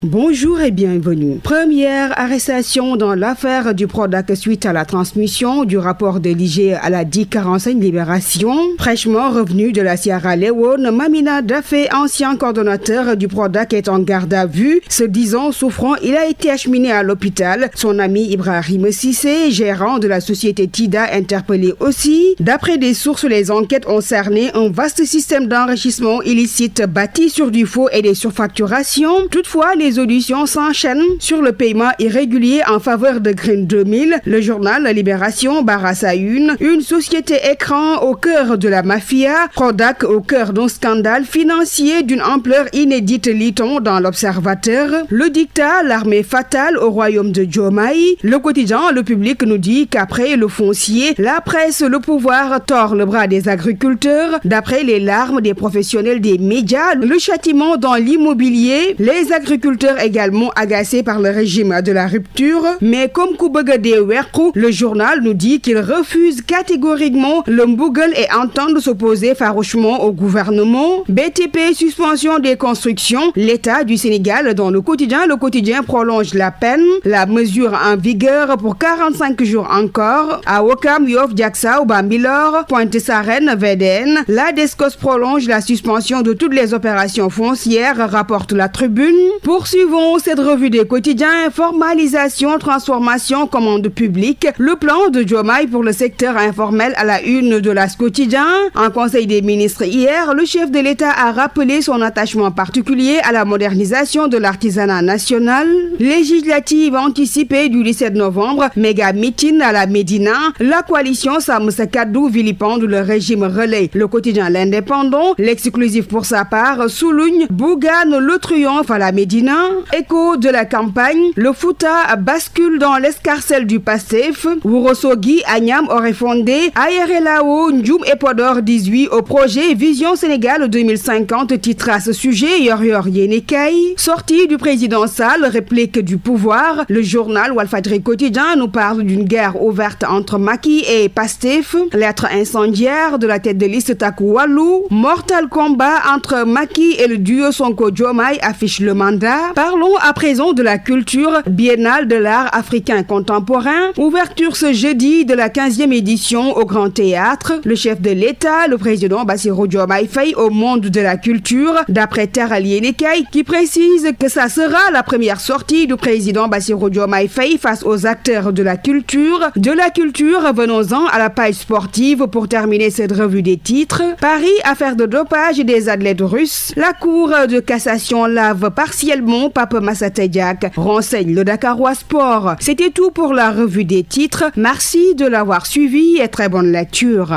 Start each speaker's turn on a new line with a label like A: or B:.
A: Bonjour et bienvenue. Première arrestation dans l'affaire du Prodac suite à la transmission du rapport de l'IG à la DIC 45 Libération. Fraîchement revenu de la Sierra Leone, Mamina Dafé, ancien coordonnateur du Prodac, est en garde à vue. Se disant souffrant, il a été acheminé à l'hôpital. Son ami Ibrahim Sissé, gérant de la société TIDA, interpellé aussi. D'après des sources, les enquêtes ont cerné un vaste système d'enrichissement illicite bâti sur du faux et des surfacturations. Toutefois, les auditions s'enchaînent sur le paiement irrégulier en faveur de Green 2000. Le journal Libération barre à une société écran au cœur de la mafia, Prodac au cœur d'un scandale financier d'une ampleur inédite, lit-on dans l'Observateur. Le dictat, l'armée fatale au royaume de Diomaye. Le quotidien, le public nous dit qu'après le foncier, la presse, le pouvoir tord le bras des agriculteurs. D'après les larmes des professionnels des médias, le châtiment dans l'immobilier, les agriculteurs également agacés par le régime de la rupture. Mais comme Koubegade Werkou, le journal nous dit qu'il refuse catégoriquement le Mbougal et entend s'opposer farouchement au gouvernement. BTP, suspension des constructions. L'État du Sénégal, dans le quotidien prolonge la peine. La mesure en vigueur pour 45 jours encore. À Ouakam, Yoff, Diacksao, Bambilor, Pointe-Sarène, VDN. La DESCOS prolonge la suspension de toutes les opérations foncières, rapporte la Tribune. Poursuivons cette revue des quotidiens. Formalisation, transformation, commande publique. Le plan de Diomaye pour le secteur informel à la une de l'As quotidien. En Conseil des ministres hier, le chef de l'État a rappelé son attachement particulier à la modernisation de l'artisanat national. Législative anticipée du 17 novembre, méga meeting à la Médina. La coalition Samoussa Kadou vilipende le régime relais. Le quotidien L'Indépendant, l'exclusif pour sa part, souligne Bougane le triomphe à la Médina. Écho de la campagne, le Fouta bascule dans l'escarcelle du Pastef. Ourossogui, Agnam aurait fondé Ayerelao, Ndioum et Podor 18 au projet Vision Sénégal 2050, titre à ce sujet Yor Yenekay. Sortie du président Sall, réplique du pouvoir. Le journal Walfadjri quotidien nous parle d'une guerre ouverte entre Macky et Pastef. Lettre incendiaire de la tête de liste Takou Walou. Mortal combat entre Macky et le duo Sonko Diomaye affiche le mandat. Parlons à présent de la culture. Biennale de l'art africain contemporain. Ouverture ce jeudi de la 15e édition au Grand Théâtre. Le chef de l'État, le président Bassirou Diomaye Faye, au monde de la culture. D'après Terra Yenekay, qui précise que ça sera la première sortie du président Bassirou Diomaye Faye face aux acteurs de la culture. De la culture, venons-en à la page sportive pour terminer cette revue des titres. Paris, affaire de dopage des athlètes russes. La Cour de cassation lave partiellement Pape Massata Diack, renseigne le Dakarois Sport. C'était tout pour la revue des titres. Merci de l'avoir suivi et très bonne lecture.